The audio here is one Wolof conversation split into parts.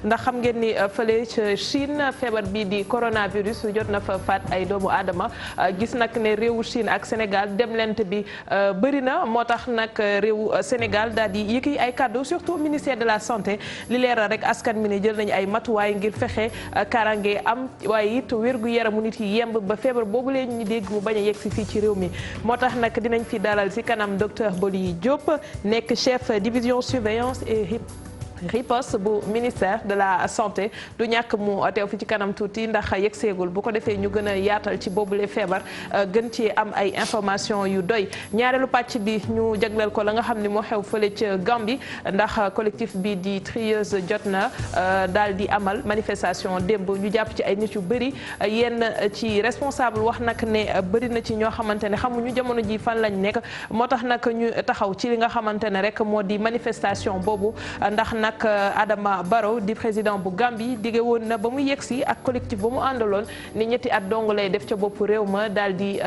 ndax xam ngeen ni fële ca Chine feebar bii di coronavirus jot na fa faat ay doomu aadama gis nag ne réewu Chine ak Sénégal demlent bi bëri na moo tax nag réewu Sénégal daal di yëkki ay kàddu surtout ministère de la santé li leeral rek askan mi ne jël nañu ay matuwaay ngir fexe kaaraange am waaye it wérgu yaramu nit yi yemb ba feebar boobu leen ñu dégg mu bañ a yegg si fii ci réew mi moo tax nag dinañ fi dalal si kanam docteur Boly Diop nekk chef division surveillance et riposte bu ministère de la santé du ñàkk mu teew fi ci kanam tuuti ndax yegg seegul bu ko defee ñu gën a yaatal ci boobule feebar gën ci am ay information yu doy ñaareelu pàcc bi ñu jagleel ko la nga xam ne moo xew fële ca Gambie ndax collectif bi di Trieuse jot na daal di amal manifestation démb ñu jàpp ci ay nit yu bëri yenn ci responsable wax nag ne bëri na ci ñoo xamante ne xamuñu jamono ji fan lañ nekk moo tax nag ñu taxaw ci li nga xamante ne rek moo di manifestation boobu ndax nag Adama Barrow di président bu Gambie dige woon na ba mu yegsi ak collectif ba mu àndaloon ni ñetti at dong lay def ca bopp réew ma daal di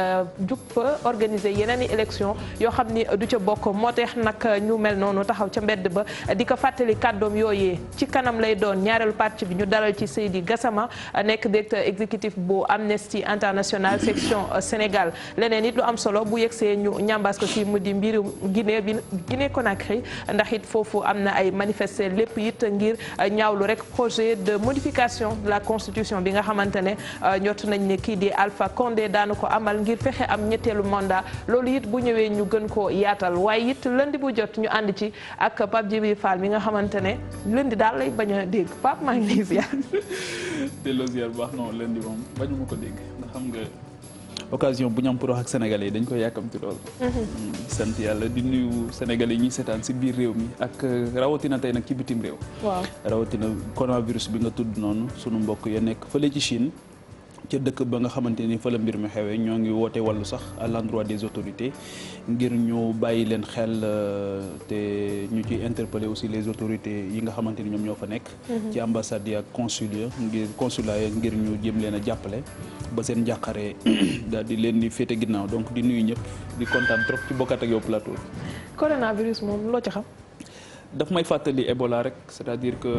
jug fa organiser yeneen i élection yoo xam ni du ca bokk moo tax nag ñu mel noonu taxaw ca mbedd ba di ko fàttali kàddoom yooyee ci kanam lay doon ñaareelu parti bi ñu dalal ci Seydi Gassama nekk directeur exécutif bu Amnesty International section Sénégal leneen it lu am solo bu yegsee ñu ñambaas ko ci mu di mbiru Guinée Conakry ndax it foofu am na ay manifester lépp it ngir ñaawlu rek projet de modification de la constitution bi nga xamante ne ñott nañ ne kii di Alpha Condé daanu ko amal ngir fexe am ñetteelu mandat loolu it bu ñëwee ñu gën ko yaatal waaye it lundi bu jot ñu ànd ci ak Pape Djibril Fall mi nga xamante ne lundi daal lay bañ a dégg Pape maa ngi lay ziar. delloo ziar bu baax non lundi moom bañu ma ko dégg ndax xam nga occasion bu ñu am pour wax ak sénégalais yi dañ koy yàkkamti lool. sant yàlla di nuyu sénégalais yi ñuy seetaan si biir réew mi ak rawatina tey nag ci bitim réew. waaw rawatina coronavirus bi nga tudd noonu sunu mbokk ya nekk fële ci Chine. ca dëkk ba nga xamante ni fa la mbir mi xewee ñoo ngi woote wàllu sax à l'endroit des autorités ngir ñu bàyyi leen xel te ñu ci interpeller aussi les autorités yi nga xamante ni ñoom ñoo fa nekk. ci ambassade yi ak consulat ngir ñu jëm leen a jàppale ba seen njàqare daal di leen di féete ginnaaw donc di nuyu ñëpp di kontaan trop ci bokkat ak yow plateau. coronavirus moom loo ci xam. daf may fàttali Ebola rek c'est-à-dire que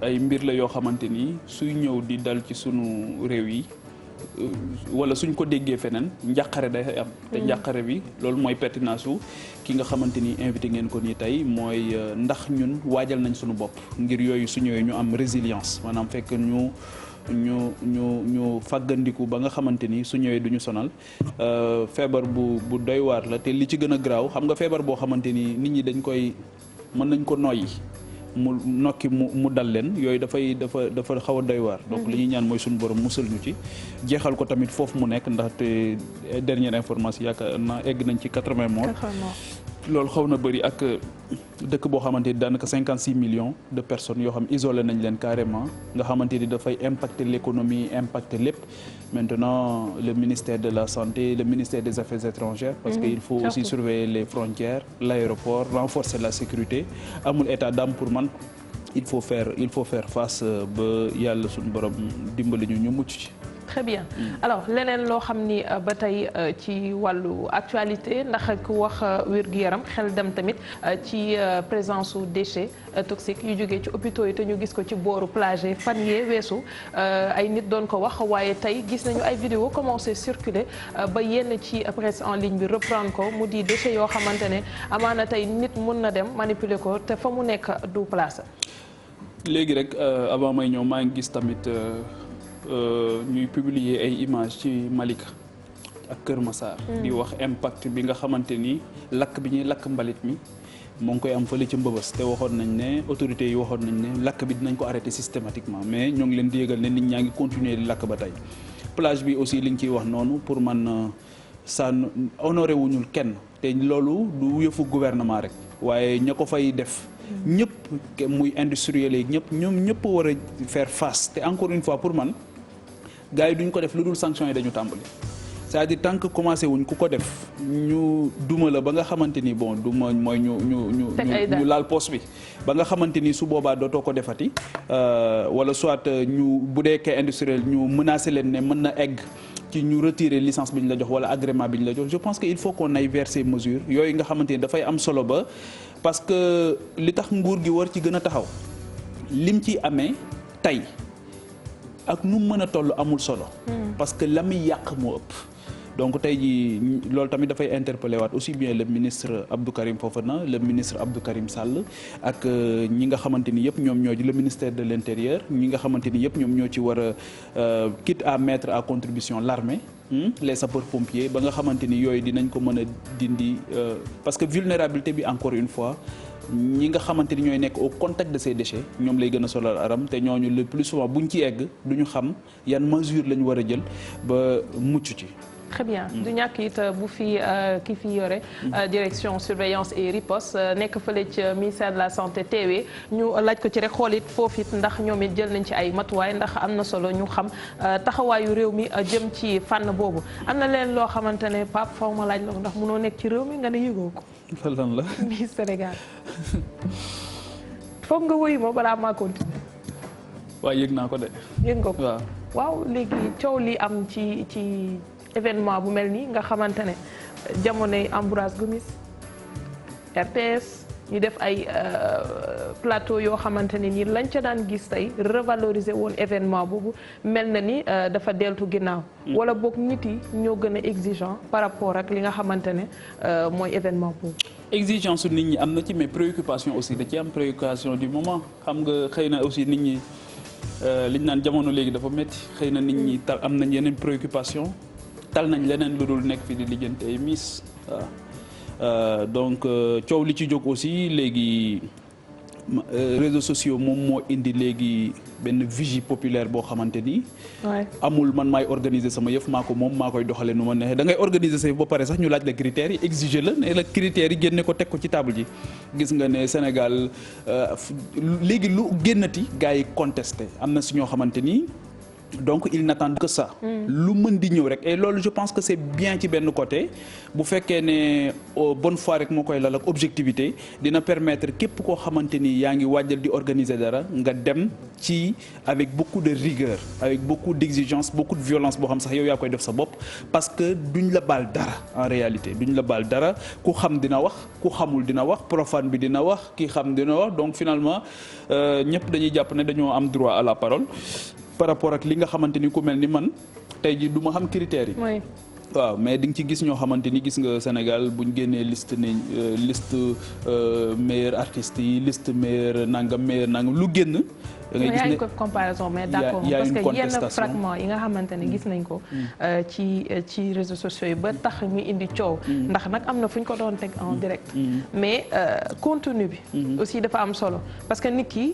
ay mbir la yoo xamante ni suy ñëw di dal ci sunu réew yi wala suñ ko déggee feneen njàqare day am. te njàqare bi loolu mooy pertinence su ki nga xamante ni invité ngeen ko nii tey mooy ndax ñun waajal nañ sunu bopp ngir yooyu su ñëwee ñu am résilience maanaam fekk ñu fàggandiku ba nga xamante ni su ñëwee duñu sonal feebar bu doy waar la te li ci gën a garaaw xam nga feebar boo xamante ni nit ñi dañ koy mën nañ ko noyyi mu nokki mu dal leen yooyu dafa xaw a doy waar donc li ñuy ñaan mooy suñu borom musal ñu ci jeexal ko tamit foofu mu nekk ndaxte dernière information yaakaar naa egg nañ ci 80 morts loolu xaw na bëri ak dëkk boo xamante ni daanaka 56 millions de personnes yoo xam isolé nañ leen carrément nga xamante ni dafay impacter l'économie impacter lépp maintenant le ministère de la santé le ministère des affaires étrangères parce que il faut aussi surveiller les frontières l'aéroport renforcer la sécurité amul état d'âme pour man il faut faire face ba yàlla suñu borom dimbali ñu mucc ci. Très bien alors leneen loo xam ni ba tey ci wàllu actualité ndax ku wax wér-gu-yaram xel dem tamit ci présence su déchets toxiques yu jógee ci hôpitaux yi te ñu gis ko ci booru plage yi fan yee weesu ay nit doon ko wax waaye tey gis nañu ay vidéo commencé circuler ba yenn ci presse en ligne bi reprendre ko mu di déchets yoo xamante ne amaana tey nit mun na dem manipuler ko te fa mu nekk du place. léegi rek avant may ñëw maa ngi gis tamit. ñuy publier ay images ci Malika ak Kër Massar. di wax impact bi nga xamante ni lakk bi ñuy lakk mbalit mi moo ngi koy am fële ci Mbëbës te waxoon nañ ne autorités yi waxoon nañ ne lakk bi dinañ ko arrêter systématiquement mais ñoo ngi leen di yëgal ne nit ñaa ngi continuer di lakk ba tey plage bi aussi li ñu ciy wax noonu pour man ça honoré wuñul kenn te loolu du yëfu gouvernement rek waaye ña ko fay def. ñëpp muy industriel yi ñëpp war a faire face te encore une fois pour man gars yi duñ ko def lu dul sanction yi dañu tàmbali c'est-à-dire tant que commencé wuñ ku ko def ñu duma la ba nga xamante ni bon duma mooy ñu laal poste bi ba nga xamante ni su boobaa dootoo ko defati wala soit ñu bu dee kay industriel ñu menacé leen ne mën na egg ci ñu retirer licence bi ñu la jox wala agrément bi ñu la jox je pense que il faut qu'on aille vers ces mesures yooyu nga xamante ni dafay am solo ba parce que li tax nguur gi war ci gën a taxaw lim ci amee tey ak nu mën a toll amul solo. parce que la muy yàq moo ëpp. donc tey jii loolu tamit dafay interpeller waat aussi bien le ministre Abdou Karim Fofana le ministre Abdou Karim Sall ak ñi nga xamante ni yëpp ñoom ñoo ci le ministère de l'intérieur ñi nga xamante ni yëpp ñoom ñoo ci war a quitte à mettre à contribution l'armée les sapeurs-pompiers ba nga xamante ni yooyu dinañ ko mën a dindi parce que vulnérabilité bi encore une fois ñi nga xamante ni ñooy nekk au contact de ces déchets ñoom lay gën a solal aram te ñooñu le plus souvent buñ ci egg duñu xam yan mesure la ñu war a jël ba mucc ci. Très bien du ñàkk it bu fi ki fi yore direction surveillance et riposte nekk fële ci ministère de la santé teewee ñu laaj ko ci rek xool it foofu it ndax ñoom it jël nañ ci ay matuwaay ndax am na solo ñu xam taxawaayu réew mi jëm ci fànn boobu am na leen loo xamante ne Pape faw ma laaj la ko ndax mënoo nekk ci réew mi nga ne yëgoo ko. lan la. mi Sénégal foog nga wuyu ma balaa maa continuer. waaw yëg naa ko de. yëg nga ko waaw. waaw léegi coow li am ci événement bu mel nii nga xamante ne jamonoy Ambroise Gomis RTS ñu def ay plateau yoo xamante ne nii lañ ca daan gis tey revaloriser woon événement boobu mel na ni dafa deltu ginnaaw. wala boog nit yi ñoo gën a exigeant par rapport ak li nga xamante ne mooy événement boobu. exigence su nit ñi am na ci mais préoccupation aussi da ci am préoccupation du moment xam nga xëy na aussi nit ñi liñ naan jamono léegi dafa métti xëy na nit ñi tal am nañ yeneen préoccupation tal nañ leneen lu dul nekk fi di lijjante ay miss waaw donc coow li ci jóg aussi léegi réseaux sociaux moom moo indi léegi benn vigie populaire boo xamante ni. amul man maay organiser sama yëf maa ko moom maa koy doxalee nu ma neexee da ngay organiser sa yëf ba pare sax ñu laaj la critères yi exiger la ne la critères yi génne ko teg ko ci table ji. gis nga ne Sénégal léegi lu génnati gars yi contesté am na si ñoo xamante ni. donc ils n'attendent que ça. lu mën di ñëw rek et loolu je pense que c'est bien ci benn côté bu fekkee ne bonne foi rek moo koy lal ak objectivité dina permettre képp koo xamante ni yaa ngi waajal di organiser dara nga dem ci avec beaucoup de rigueur avec beaucoup d'exigence beaucoup de violence boo xam sax yow yaa koy def sa bopp parce que duñ la baal dara en réalité duñ la baal dara ku xam dina wax ku xamul dina wax profane bi dina wax ki xam dina wax donc finalement ñëpp dañuy jàpp ne dañoo am droit à la parole. par rapport ak li nga xamante ni ku mel ni man tey ji du ma xam critères yi. waaw mais di nga ci gis ñoo xamante ni gis nga Sénégal bu ñu génnee liste ne liste meilleurs artistes yi liste meilleur nangam lu génn. da ngay gis ne ko comparaison mais d'accord parce que yenn fragment yi nga xamante ne gis nañ ko. ci réseaux sociaux yi ba tax ñu indi coow. ndax nag am na fu ñu ko doon teg en direct. mais contenu bi. aussi dafa am solo parce que nit ki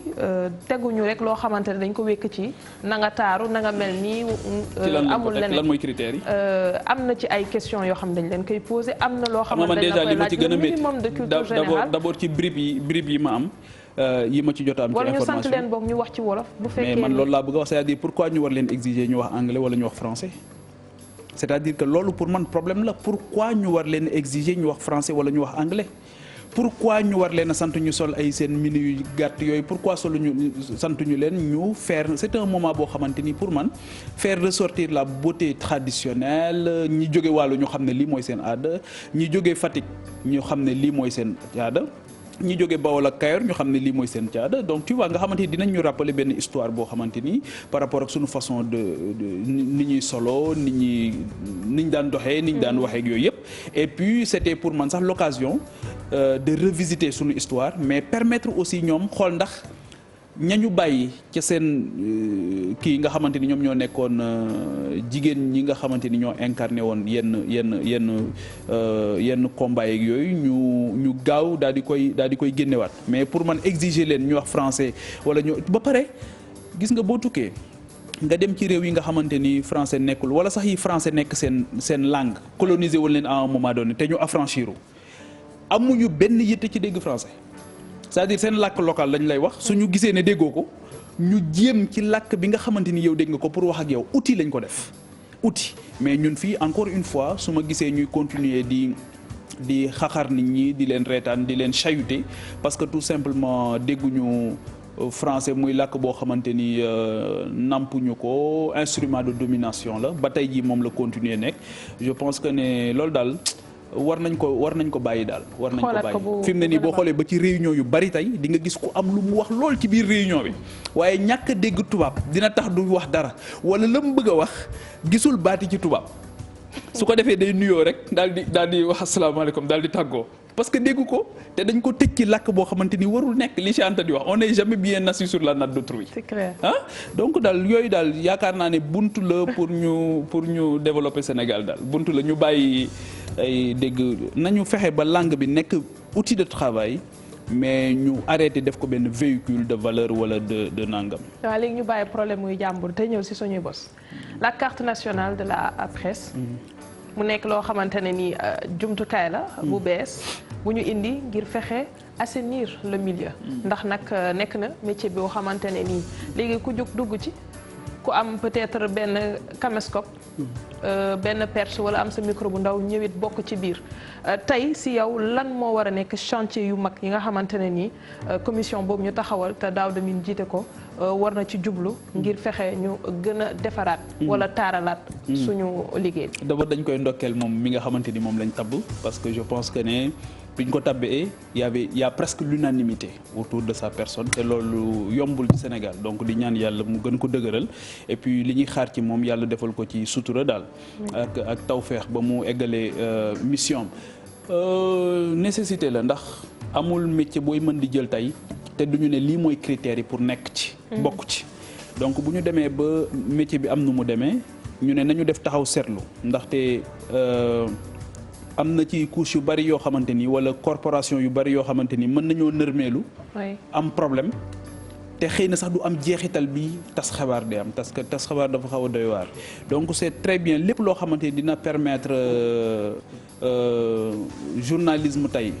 teguñu rek loo xamante ne dañ ko wékk ci na nga taaru na nga mel nii. amul leneen lan mooy critères yi. am na ci ay questions yoo xam dañ leen koy poser am na loo xamante ne dañ la koy laaj minimum de culture générale d'abord ci brib yi ma am. yi ma ci jot a am ci information wala ñu sant leen boog ñu wax ci wolof. bu fekkee mais man loolu laa bëgg a wax c'est-à-dire pourquoi ñu war leen exiger ñu wax anglais wala ñu wax français. c'est-à-dire que loolu pour man problème la pourquoi ñu war leen exiger ñu wax français wala ñu wax anglais. pourquoi ñu war leen a sant ñu sol ay seen mini yu gàtt yooyu pourquoi solu ñu sant ñu leen ñu faire c'est un moment boo xamante ni pour man faire ressortir la beauté traditionnelle ñi jóge wàllu ñu xam ne lii mooy seen aada ñi jóge Fatick ñu xam ne lii mooy seen aada. ñi jóge Bawol ak Kayor ñu xam ne lii mooy seen caada donc tu vois nga xamante ni dinañ ñu rappeler benn histoire boo xamante ni par rapport ak suñu façon de ni ñuy solo ni ñu daan doxee ni ñu daan waxee ak yooyu yëpp et puis c'était pour man sax l'occasion de revisiter suñu histoire mais permettre aussi ñoom xool ndax ñañu bàyyi ca seen kii nga xamante ni ñoom ñoo nekkoon jigéen ñi nga xamante ni ñoo incarné woon yenn combat yeeg yooyu ñu gaaw daal di koy génnewaat mais pour man exiger leen ñu wax français wala ñu ba pare gis nga boo tukkee nga dem ci réew yi nga xamante ni français nekkul wala sax yi français nekk seen langue colonisé woon leen à un moment donné te ñu affranchiru amuñu benn yitte ci dégg français c'est-à-dire seen làkk local lañ lay wax suñu gisee ne déggoo ko ñu jéem ci làkk bi nga xamante ni yow dégg nga ko pour wax ak yow outil lañ ko def outil mais ñun fii encore une fois su ma gisee ñuy continuer di xaxar nit ñi di leen reetaan di leen chahuter parce que tout simplement dégguñu français muy làkk boo xamante ni nampuñu ko instrument de domination la ba tey jii moom la continuer nekk je pense que ne loolu daal war nañ ko bàyyi daal. war nañ ko xoolaat ko bàyyi fi mu ne nii boo xoolee ba ci réunion yu bari tey di nga gis ku am lu mu wax lool ci biir réunion bi waaye ñàkk a dégg tubaab dina tax du wax dara wala la mu bëgg a wax gisul baati ci tubaab su ko defee day nuyoo rek daal di wax asalaamaaleykum daal di tàggoo parce que dégg ko te dañ ko tëj ci làkk boo xamante ni warul nekk li Cheikh Anta di wax on n'est jamais bien assis sur la natte d'autrui. C'est clair. Donc daal yooyu daal yaakaar naa ne buntu la pour ñu développer Sénégal daal buntu la ñu bàyyi ay dégg nañu fexe ba langue bi nekk outil de travail mais ñu arrêté def ko benn véhicule de valeur wala de nangam. waaw léegi ñu bàyyi problème muy jàmbur te ñëw si suñuy bos la carte nationale de la presse. mu nekk loo xamante ne ni jumtukaay la bu bees bu ñu indi ngir fexe assainir le milieu ndax nag nekk na métier bi boo xamante ne nii léegi ku jóg dugg ci ku am peut-être benn caméscope benn perche wala am sa micro bu ndaw ñëwit bokk ci biir tey si yow lan moo war a nekk chantier yu mag yi nga xamante ne nii commission boobu ñu taxawal te daaw damin jiite ko war na ci jublu ngir fexe ñu gën a defaraat wala taaralaat suñu liggéey bi. d'abord dañ koy ndokkeel moom mi nga xamante ni moom lañ tabb parce que je pense que ne biñ ko tabbee y a presque l'unanimité autour de sa personne te loolu yombul ci Sénégal donc di ñaan yàlla mu gën ko dëgëral et puis li ñuy xaar ci moom yàlla defal ko ci sutura daal ak tawfeex ba mu eggalee mission nécessité la ndax amul métier booy mën di jël tey te duñu ne lii mooy critères yi pour nekk ci bokk ci donc bu ñu demee ba métier bi am nu mu demee ñu ne nañu def taxaw seetlu ndaxte am na ci couche yu bari yoo xamante ni wala corporation yu bari yoo xamante ni mën nañoo nërmeelu am problème te xëy na sax du am jeexital bi tas xabaar di am parce que tas xabaar dafa xaw a doy waar donc c'est très bien lépp loo xamante ni dina permettre journalisme tey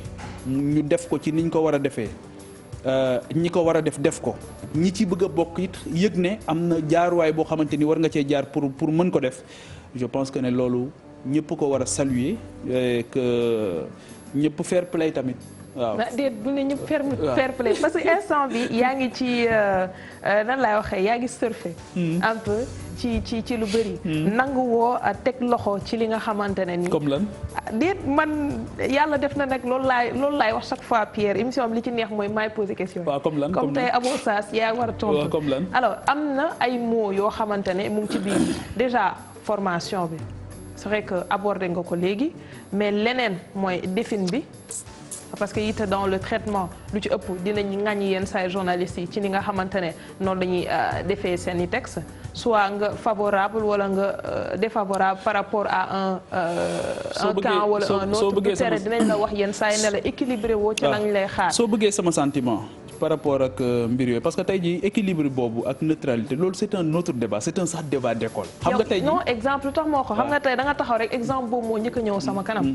ñu def ko ci niñ ko war a defee ñi ko war a def ko ñi ci bëgg a bokk it yëg ne am na jaaruwaay boo xamante ni war nga cee jaar pour mën ko def je pense que ne loolu ñëpp ko war a saluer que ñëpp fair play tamit waaw. déet du ne ñëpp fair play parce que instant bi yaa ngi ci nan laay waxee yaa ngi surfer un peu ci lu bëri. nangu woo teg loxo ci li nga xamante ne nii. comme lan. déet man yàlla def na nag loolu laay wax chaque fois Pierre émission am li ci neex mooy maay poser question. waaw comme lan comme tey amoo saas yaa war a tontu. comme lan alors am na ay mots yoo xamante ne mu ngi ci biir déjà formation bi c'est vrai que abordé nga ko léegi mais leneen mooy défin bi. parce que it dans le traitement lu ci ëpp dinañ ŋàññi yenn say journalistes yi ci ni nga xamante ne noonu la ñuy defee seen i texte soit nga favorable wala nga défavorable par rapport à un camp wala un autre bu tere dinañ la wax yenn saa yi ne la équilibré woo ci lañ lay xaar. soo bëggee sama sentiment par rapport ak mbir yooyu parce que tey jii équilibre boobu ak neutralité loolu c'est un autre débat c'est un sax débat d'école. xam nga tey jii non exemple lu tax moo ko xam nga tey da nga taxaw rek exemple boobu moo njëkk a ñëw sama kanam.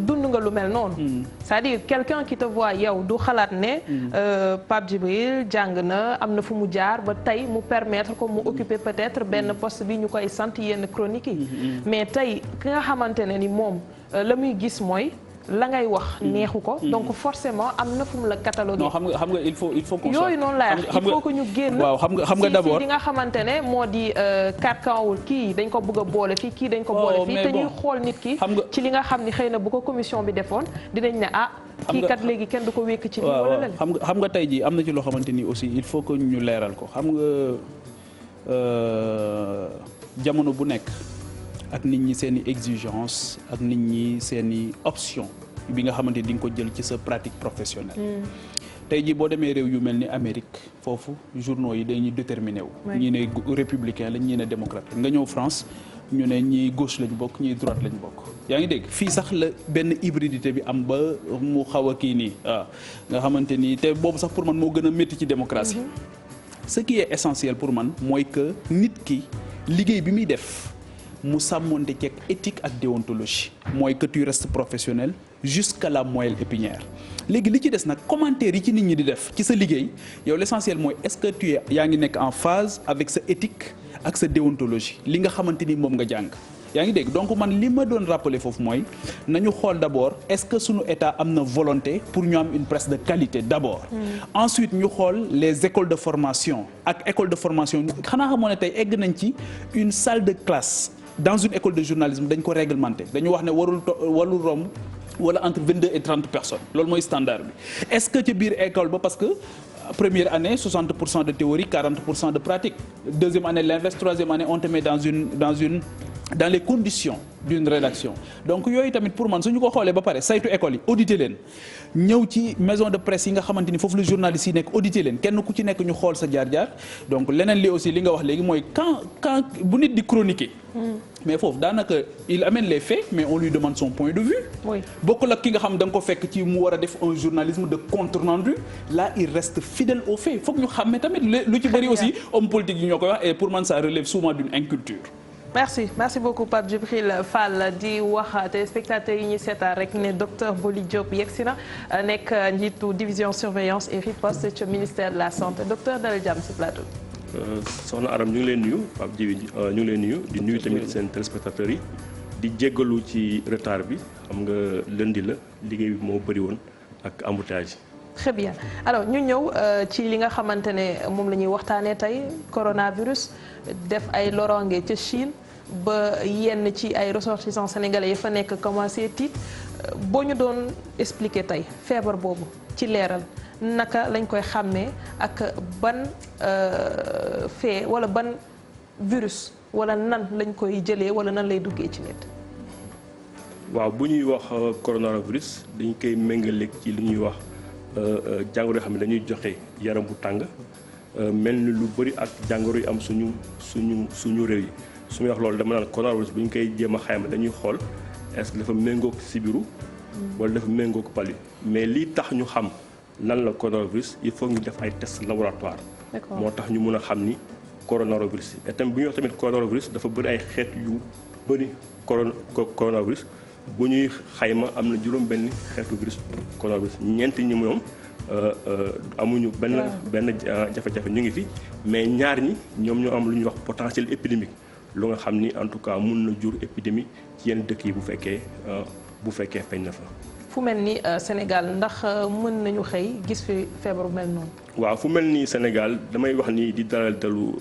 dund nga lu mel noonu. c'est-à-dire quelqu'un qui te voit yow du xalaat ne Pape Djibril jàng na am na fu mu jaar ba tey mu permettre ko mu occuper peut-être benn poste bi ñu koy sant yenn chroniques yi. mais tey ki nga xamante ne ni moom la muy gis mooy. la ngay wax neexu ko. donc forcément am na fu mu la catalogué. non xam nga il faut qu'on yooyu noonu laay wax il faut que ñu génn. waaw xam nga d'abord si li nga xamante ne moo di carcanwul kii dañ ko bëgg a boole fii kii dañ ko boole fii te ñuy xool nit ki. ci li nga xam ni xëy na bu ko commission bi defoon dinañ ne kii kat léegi kenn du ko wékk ci lii wala leneen. xam nga tey jii am na ci loo xamante ni aussi il faut que ñu leeral ko xam nga jamono bu nekk. ak nit ñi seen i exigence ak nit ñi seen i option bi nga xamante di nga ko jël ci sa pratique professionnelle. tey jii boo demee réew yu mel ni Amérique foofu journaux yi dañuy déterminé wu. ñii ne républicain lañ ñii ne démocrate nga ñëw France ñu ne ñii gauche lañ bokk ñii droite lañ bokk. yaa ngi dégg fii sax la benn hybridité bi am ba mu xaw a kii nii waaw nga xamante ni te boobu sax pour man moo gën a métti ci démocratie. ce qui est essentiel pour man mooy que nit ki liggéey bi muy def. mu sàmmonte ceeg éthique ak déontologie mooy que tu restes professionnel jusqu'à la moelle épinière léegi li ci des nag commentaire yi ci nit ñi di def ci sa liggéey yow l'essentiel mooy est-ce que tu yaa ngi nekk en phase avec sa éthique ak sa déontologie li nga xamante ni moom nga jàng yaa ngi dégg donc man li ma doon rappeler foofu mooy nañu xool d'abord est-ce que sunu état am na volonté pour ñu am une presse de qualité d'abord. Ensuite ñu xool les écoles de formation ak école de formation xanaa xamoo ne tey egg nañ ci une salle de classe dans une école de journalisme dañ ko réglementé dañu wax ne warul romb wala entre 22 et 30 personnes loolu mooy standard bi est-ce que ci biir école ba parce que première année 60% de théorie 40% de pratique deuxième année l'inverse troisième année on te met dans les conditions d'une rédaction donc yooyu tamit pour man suñu ko xoolee ba pare saytu école yi auditer leen ñëw ci maison de presse yi nga xamante ni foofu la journaliste yi nekk auditer leen kenn ku ci nekk ñu xool sa jaar-jaar donc leneen li aussi li nga wax léegi mooy quand bu nit di chroniquer mais foofu daanaka il amène les faits mais on lui demande son point de vue bokkul ak ki nga xam da nga ko fekk ci mu war a def un journalisme de compte rendu là il reste fidèle aux faits foog ñu xàmme tamit lu ci bëri aussi homme politique yi ñoo koy wax et pour man ça relève souvent d'une inculture. merci beaucoup Pape Djibril Fall di wax téléspectateurs yi ñuy seetaan rek ne docteur Boli Diop yegsi na nekk njiitu division surveillance et riposte ci ministère de la santé docteur dalal jàmm ci plateau. soxna Aram ñu ngi leen nuyu Pape Djibril ñu ngi leen nuyu di nuyu tamit seen téléspectateurs yi di jéggalu ci retard bi xam nga lundi la liggéey bi moo bëri woon ak embouteillage. très bien alors ñu ñëw ci li nga xamante ne moom la ñuy waxtaanee tey coronavirus def ay loronge ca Chine ba yenn ci ay ressortissants sénégalais yi fa nekk commencé tiit boo ñu doon expliquer tey feebar boobu ci leeral naka lañ koy xàmmee ak ban fee wala ban virus wala nan lañ koy jëlee wala nan lay duggee ci nit. waaw bu ñuy wax coronavirus dañ koy méngaleeg ci li ñuy wax jàngoro yoo xam ne dañuy joxe yaram bu tàng mel ni lu bëri ak jàngoro yi am suñu réew yi su may wax loolu dama naan coronavirus bu ñu koy jéem a xayma dañuy xool est-ce que dafa méngoog sibiru wala dafa méngoog palu mais lii tax ñu xam lan la coronavirus il faut ñu def ay tests laboratoire moo tax ñu mun a xam ni coronavirus yi et tamit bu ñuy wax tamit coronavirus dafa bëri ay xeet yu bëri coronavirus bu ñuy xayma am na juróom benn xeetu virus coronavirus ñeenti ñi moom amuñu benn jafe-jafe ñu ngi fi mais ñaar ñi ñoom ñoo am lu ñuy wax potentiel épidémique lu nga xam ni en tout cas mun na jur épidémie ci yenn dëkk yi bu fekkee feeñ na fa. fu mel ni Sénégal ndax mën nañu xëy gis fi feebar bu mel noonu. waaw fu mel ni Sénégal damay wax ni di dalal dalu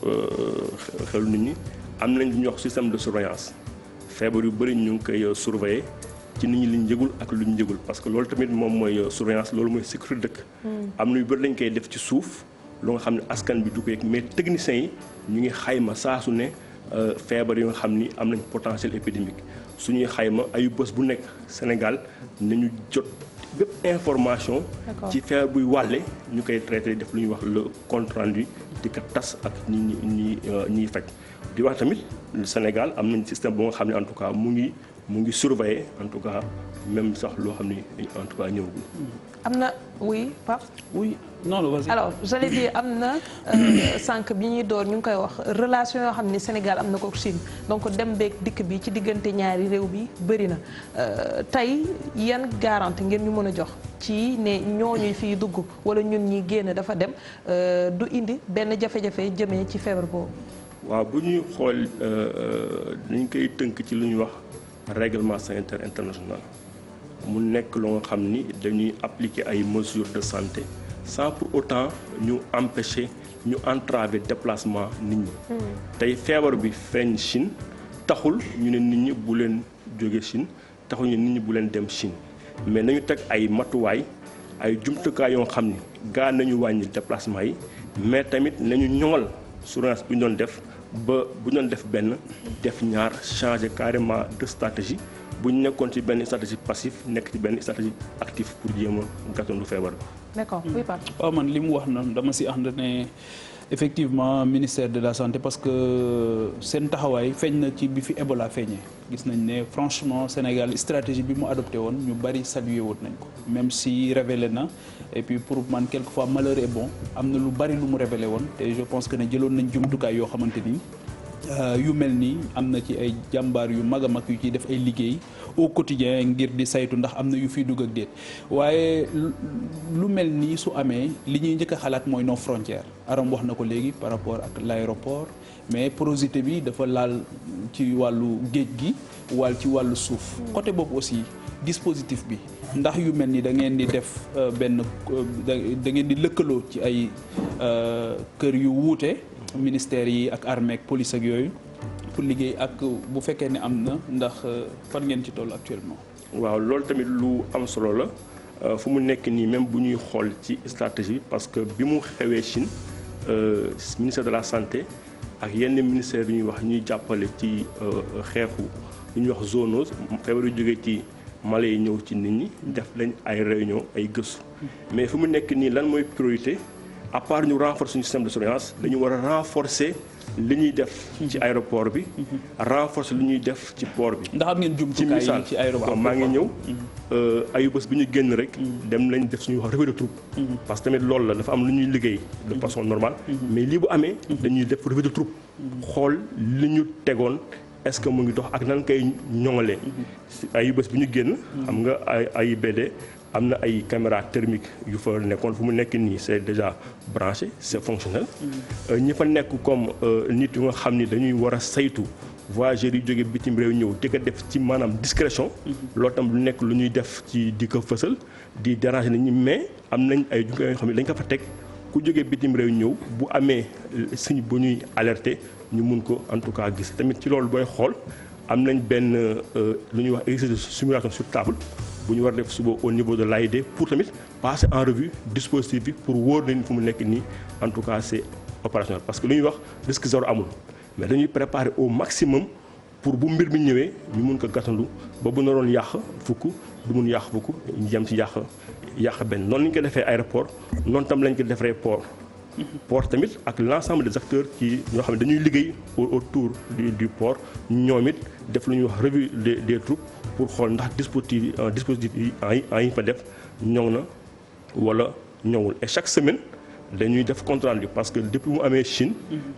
xelu nit ñi am nañ lu ñuy wax système de surveillance feebar yu bëri ñu ngi koy surveiller ci nit ñi liñ yëgul ak lu ñu yëgul parce que loolu tamit moom mooy surveillance loolu mooy sécurité dëkk. am na yu bëri lañ koy def ci suuf lu nga xam ne askan bi du ko yëg mais techniciens yi ñu ngi xayma saa su ne feebar yu nga xam ni am nañ potentiel épidémique suñuy xayma ayu bés bu nekk Sénégal nañu jot bépp information. ci feebar buy wàlle ñu koy traité def lu ñuy wax le compte rendu di ko tas ak ñiy faj di wax tamit Sénégal am nañ système bu nga xam ne en tout cas mu ngi surveiller en tout cas même sax loo xam ni en tout cas ñëwagul. am na oui Pape. oui non vas-y. alors j'allais dire am na sànq bi ñuy door ñu ngi koy wax relation yoo xam ni Sénégal am na ko Chine donc dem beeg dikk bi ci diggante ñaari réew bi bëri na tey yan garantie ngeen ñu mën a jox ci ne ñooñuy fii dugg wala ñun ñi génn dafa dem du indi benn jafe-jafe jëmee ci feebar boobu. waaw bu ñuy xool dañ koy tënk ci lu ñuy wax règlement sanitaire international mu nekk loo nga xam ni dañuy appliquer ay mesures de santé sans pour autant ñu empêcher ñu entraver déplacement nit ñi. tey feebar bi feeñ Chine taxul ñu ne nit ñi bu leen jóge Chine taxul ñu nit ñi bu leen dem Chine mais nañu teg ay matuwaay ay jumtukaay yoo xam ni gaa nañu wàññi déplacement yi mais tamit nañu ñoŋal surveillance bi ñu doon def ba bu ñu doon def benn def ñaar changer carrément de stratégie bu ñu nekkoon ci benn stratégie passif nekk ci benn stratégie active pour jéem a gàttandu feebar bi. d'accord oui Pape. waaw man li mu wax noonu dama si ànd ne effectivement ministère de la santé parce que seen taxawaay feeñ na ci bi fi Ebola feeñee gis nañ ne franchement Sénégal stratégie bi mu adopté woon ñu bari salué woon nañ ko même si révélé na et puis pour man quelquefois malheur est bon am na lu bari lu mu révélé woon te je pense que ne jëloon nañ jumtukaay yoo xamante ni yu mel nii am na ci ay jàmbaar yu mag a mag yu ciy def ay liggéey au quotidien ngir di saytu ndax am na yu fiy dugg ak déet waaye lu mel nii su amee li ñuy njëkk a xalaat mooy nos frontières Aram wax na ko léegi par rapport ak l'aéroport mais porosité bi dafa laal ci wàllu géej gi ci wàllu suuf côté boobu aussi dispositif bi ndax yu mel ni da ngeen di def benn da ngeen di lëkkaloo ci ay kër yu wuute ministères yi ak armée ak police ak yooyu liggéey ak bu fekkee ne am na ndax fan ngeen ci toll actuellement. waaw loolu tamit lu am solo la fu mu nekk nii même bu ñuy xool ci stratégie parce que bi mu xewee Chine ministère de la santé ak yenn ministère yu ñuy wax ñuy jàppale ci xeexu yu ñuy wax zoonose feebar yu jógee ci mala yi ñëw ci nit ñi def lañ ay réunion ay gëstu mais fu mu nekk nii lan mooy priorité à part ñu renforcer suñu système de surveillance dañu war a renforcer li ñuy def ci aéroport bi renforcer li ñuy def ci port bi. ndax am ngeen jumtukaay yi ci aéroport waaw maa ngi ñëw ayu bés bi ñu génn rek dem lañ def suñuy wax revue de troupe parce que tamit loolu la dafa am lu ñuy liggéey de façon normale mais lii bu amee dañuy def revue de troupe xool li ñu tegoon est-ce que mu ngi dox ak nan koy ñoŋalee ayu bés bi ñu génn xam nga AIBD am na ay caméra thermique yu fa nekkoon fu mu nekk nii c'est déjà branché c'est fonctionnel ñi fa nekk comme nit yu nga xam ni dañuy war a saytu voyageurs yi jóge bitim réew ñëw di ko def ci maanaam discrétion loolu tam lu nekk lu ñuy def ci di ko fësal di déranger nit ñi mais am nañ ay jumtukaay yoo xam ne dañ ko fa teg ku jóge bitim réew ñëw bu amee signe bu ñuy alerter ñu mun ko en tout cas gis tamit ci loolu booy xool am nañ benn lu ñuy wax exercice de simulation sur table bu ñu war def suba au niveau de l'AID pour tamit passer en revue dispositif bi pour wóor nañu fu mu nekk nii en tout cas c'est opérationnel parce que lu ñuy wax risque zéro amul mais dañuy préparer au maximum pour bu mbir mi ñëwee ñu mun ko gàttandu ba bu naroon yàq fukk du mun yàq fukk ñu jëm ci yàq benn noonu la ñu ko defee aéroport noonu tam lañ ko defee port tamit ak l'ensemble des acteurs qui ñoo xam ne dañuy liggéey autour du port ñoom it def lu ñuy wax revue des troupes pour xool ndax dispositif yi fa def ñoŋ na wala ñoŋul et chaque semaine dañuy def compte rendu parce que depuis mu amee Chine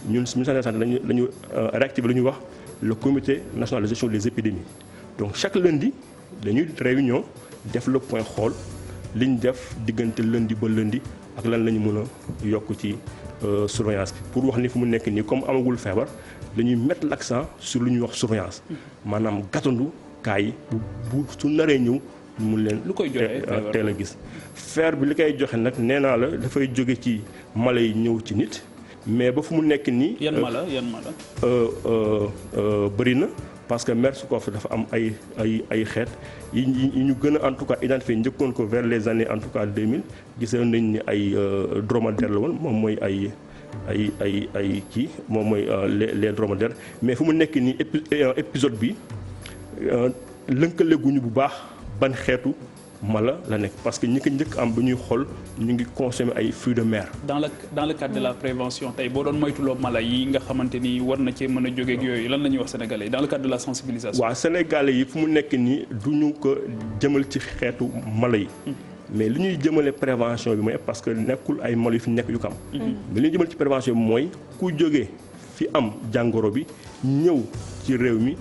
ñun ministère de la santé dañu réactiver lu ñuy wax le comité national de gestion des épidémies donc chaque lundi dañuy réunion def le point xool li ñu def diggante lundi ba lundi ak lan la ñu mën a yokk ci surveillance bi pour wax ni fu mu nekk nii comme amagul feebar dañuy mettre l'accent sur lu ñuy wax surveillance maanaam gàttandu kaa yi bu su naree ñëw ñu mun leen lu koy joxe teel a gis feebar bi li koy joxe nag nee naa la dafay jóge ci mala yi ñëw ci nit mais ba fu mu nekk nii yan mala bëri na parce que MERS-CoV dafa am ay xeet yi ñu gën a en tout cas identifié njëkkoon ko vers les années en tout cas 2000 gisoon nañ ni ay dromadaire la woon moom mooy ay kii moom mooy les dromadaires mais fu mu nekk nii épisode bi lënkaleguñu bu baax ban xeetu mala la nekk parce que ñi ko njëkk am bu ñuy xool ñu ngi consommer ay fruits de mer. dans le cadre de la prévention tey boo doon moytuloo mala yi nga xamante ni war na cee mën a jóge ak yooyu lan la ñuy wax sénégalais yi dans le cadre de la sensibilisation. waaw sénégalais yi fu mu nekk nii du ñu ko jëmal ci xeetu mala yi. mais li ñuy jëmale prévention bi mooy parce que nekkul ay mala yu fi nekk yu ko am. mais li ñuy jëmal ci prévention bi mooy ku jóge fi am jàngoro bi ñëw ci réew mi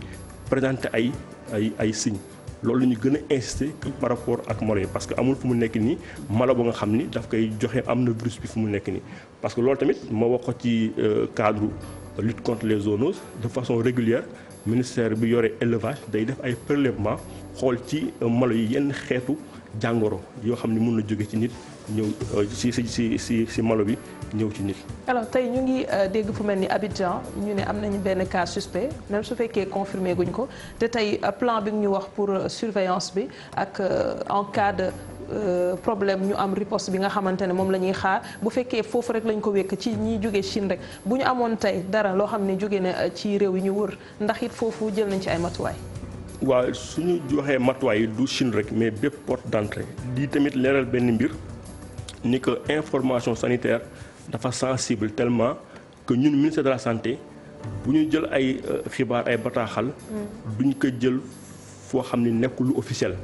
présenter ay signes. loolu la ñu gën a insister par rapport ak mala yi parce que amul fu mu nekk nii mala ba nga xam ni daf koy joxe am na virus bi fu mu nekk nii parce que loolu tamit moo wax ko ci cadre lutte contre les zoonoses de façon régulière ministère bi yore élevage day def ay prélèvement xool ci mala yi yenn xeetu jàngoro yoo xam ni mun na jóge ci nit ñëw ci malo bi ñëw ci nit. alors tey ñu ngi dégg fu mel ni Abidjan ñu ne am nañu benn cas suspect même su fekkee confirmé guñ ko te tey plan bi ñu wax pour surveillance bi ak en cas de problème ñu am riposte bi nga xamante ne moom la ñuy xaar bu fekkee foofu rek lañ ko wékk ci ñiy jógee Chine rek bu ñu amoon tey dara loo xam ne jóge na ci réew yi ñu wër ndax it foofu jël nañ ci ay matuwaay. waaw suñu joxee matuwaay yi du Chine rek mais bépp porte d'entrée di tamit leeral benn mbir ni que information sanitaire dafa sensible tellement que ñun ministère de la santé bu ñu jël ay xibaar ay bataaxal duñ ko jël foo xam ne nekkul lu officiel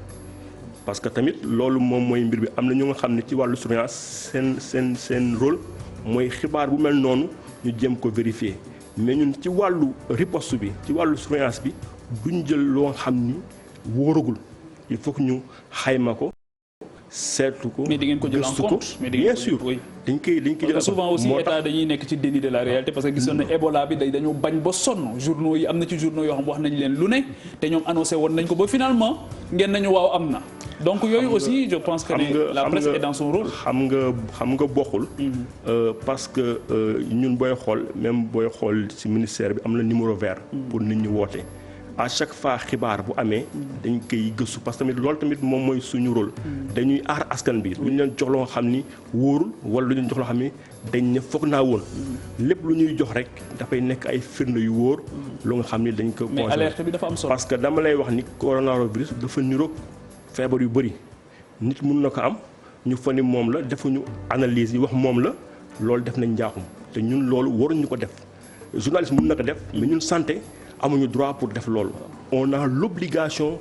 parce que tamit loolu moom mooy mbir bi am na ñu nga xam ne ci wàllu surveillance seen rôle mooy xibaar bu mel noonu ñu jéem ko vérifier mais ñun ci wàllu riposte bi ci wàllu surveillance bi duñ jël loo xam ni wóoragul il faut que ñu xayma ko seetu ko. mais di ngeen ko jël en compte mais bien sûr dañ koy jël souvent aussi état dañuy nekk ci déni de la réalité parce que gisoon na Ebola bi dañoo bañ ba sonn journaux yi am na ci journaux yoo xam wax nañ leen lu ne te ñoom annoncé woon nañ ko ba finalement ngeen nañu waaw am na donc yooyu aussi je pense que la presse est dans son rôle. xam nga bokkul. parce que ñun booy xool même booy xool ci ministère bi am na numéro vert. pour nit ñi woote. à chaque fois xibaar bu amee dañ koy gëstu parce que tamit loolu tamit moom mooy suñu rôle. dañuy aar askan bi lu ñu leen jox loo xam ni wóorul wala lu ñu jox loo xam ni dañ ne foog naa woon. lépp lu ñuy jox rek dafay nekk ay firnde yu wóor. lu nga xam ni dañ ko. mais alerte bi dafa am solo. parce que dama lay wax ni coronavirus dafa niroog feebar yu bëri nit mun na ko am ñu fa ni moom la defuñu analyse yi wax moom la loolu def nañ njaaxum te ñun loolu waruñu ko def journaliste mun na ko def mais ñun santé. amuñu droit pour def loolu on a l'obligation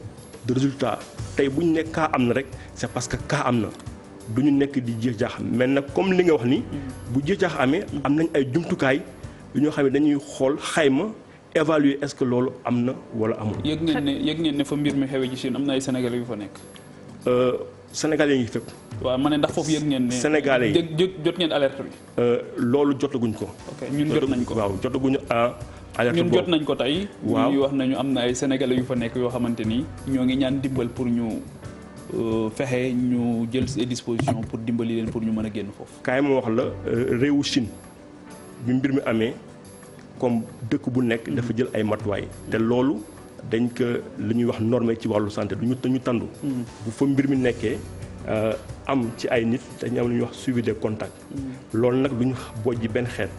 de résultat tey bu ñu nekk cas am na rek c'est parce que cas am na du ñu nekk di jeex jaax mais nag comme li nga wax ni bu jeex jaax amee am nañ ay jumtukaay yu ñoo xam ne dañuy xool xayma évaluer est-ce que loolu am na wala amul. yëg ngeen ne fa mbir mi xewee ci Chine am na ay sénégalais yu fa nekk. sénégalais yi fépp. waaw ma ne ndax foofu yëg ngeen ne. sénégalais yi jot ngeen alerte bi. loolu jotaguñ ko. ok ñun jot nañ ko waaw jotaguñu alerte ñun jot nañ ko tey. waaw ñuy wax nañu am na ay sénégalais yu fa nekk yoo xamante ni ñoo ngi ñaan dimbal pour ñu fexe ñu jël ses dispositions pour dimbali leen pour ñu mën a génn foofu. kaay ma wax la réewu Chine bi mbir mi amee comme dëkk bu nekk dafa jël ay matuwaay. te loolu dañ ko lu ñuy wax normé ci wàllu santé du ñu tandu. bu fa mbir mi nekkee am ci ay nit dañu am lu ñuy wax suivi des contacts. loolu nag du ñu bojji benn xeet.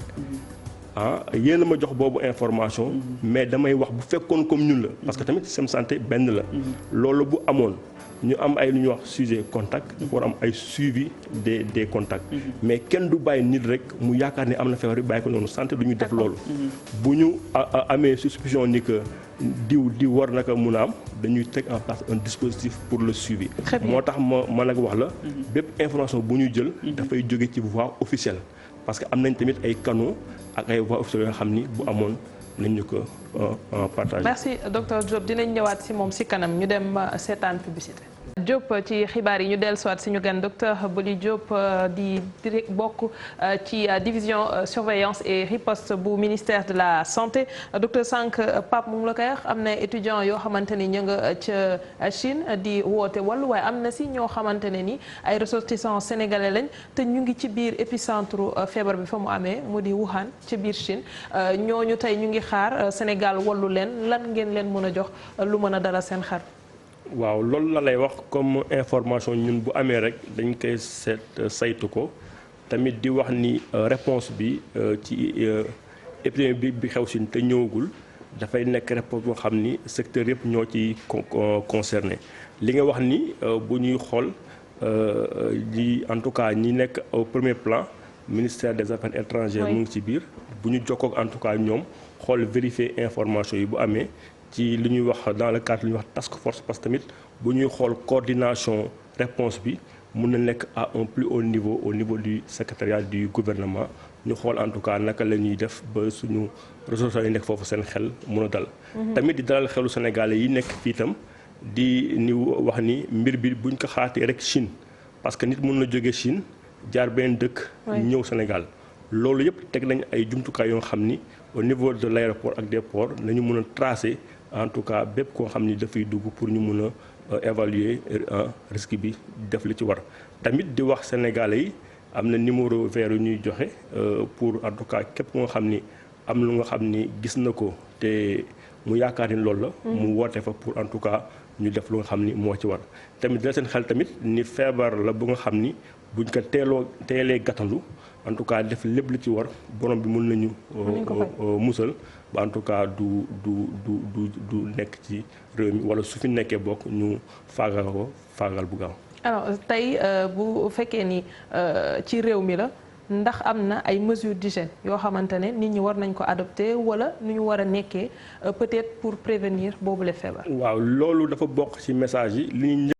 yéen a ma jox boobu information. mais damay wax bu fekkoon comme ñun la. parce que tamit système santé benn la. loolu bu amoon ñu am ay lu ñuy wax sujet contact. dafa war am ay suivi des contacts. mais kenn du bàyyi nit rek mu yaakaar ne am na feebar bi bàyyi ko noonu santé du ñu def loolu. bu ñu amee suspicion ni que diw war naka mun a am dañuy teg en place un dispositif pour le suivi. moo tax ma nag wax la. bépp information bu ñu jël. dafay jóge ci voie officielle. parce que am nañ tamit ay canaux ak ay voies officielles yoo xam ni bu amoon nañ ñu ko partager. merci docteur Diop dinañ ñëwaat si moom si kanam ñu dem seetaan publicité. Diop ci xibaar yi ñu dellusiwaat si ñu gan docteur Boli Diop di bokk ci division surveillance et riposte bu ministère de la santé docteur Sànq Pape mu ngi la koy wax am na étudiants yoo xamante ni ñu nga ca Chine di woote wàllu waaye am na si ñoo xamante ne ni ay ressortissants sénégalais lañ te ñu ngi ci biir épicentre feebar bi fa mu amee mu di Wuhan ci biir Chine ñooñu tey ñu ngi xaar Sénégal wallu leen lan ngeen leen mën a jox lu mën a dara seen xar. waaw loolu la lay wax comme information ñun bu amee rek dañ koy saytu ko tamit di wax ni réponse bi ci épidémie bi xew si te ñëwagul dafay nekk réponse boo xam ni secteur yëpp ñoo ci concerné li nga wax ni bu ñuy xool li en tout cas ñi nekk au premier plan ministère des affaires étrangères mu ngi ci biir bu ñu jokkook en tout cas ñoom xool vérifier information yi bu amee ci li ñuy wax dans le cadre li ñuy wax task force parce que tamit bu ñuy xool coordination réponse bi mun na nekk à un plus haut niveau au niveau du secrétariat du gouvernement ñu xool en tout cas naka la ñuy def ba suñu ressources yi nekk foofu seen xel mun a dal. tamit di dalal xelu Sénégalais yi nekk fii itam di ni wax ni mbir bi buñ ko xaatee rek Chine parce que nit mun na jóge Chine jaar benn dëkk. ñëw Sénégal loolu yëpp teg nañ ay jumtukaay yoo xam ni au niveau de l'aéroport ak des ports nañu mun a tracer. en tout cas bépp koo xam ni dafay dugg pour ñu mun a évaluer risque bi def li ci war tamit di wax sénégalais yi am na numéro vert yu ñuy joxe pour en tout cas képp nga xam ni am lu nga xam ni gis na ko te mu yaakaar ni loolu la. mu woote fa pour en tout cas ñu def lu nga xam ni moo ci war tamit dina seen xel tamit ni feebar la bu nga xam ni buñ ko teelee gàttandu en tout cas def lépp li ci war borom bi mën nañu musal ba en tout cas du nekk ci réew mi wala su fi nekkee bokk ñu faagal bu gaaw. alors tey bu fekkee ni ci réew mi la ndax am na ay mesures d'hygiène yoo xamante ne nit ñi war nañ ko adopter wala nu ñu war a nekkee peut-être pour prévenir boobu le feebar. waaw loolu dafa bokk ci message yi li ñu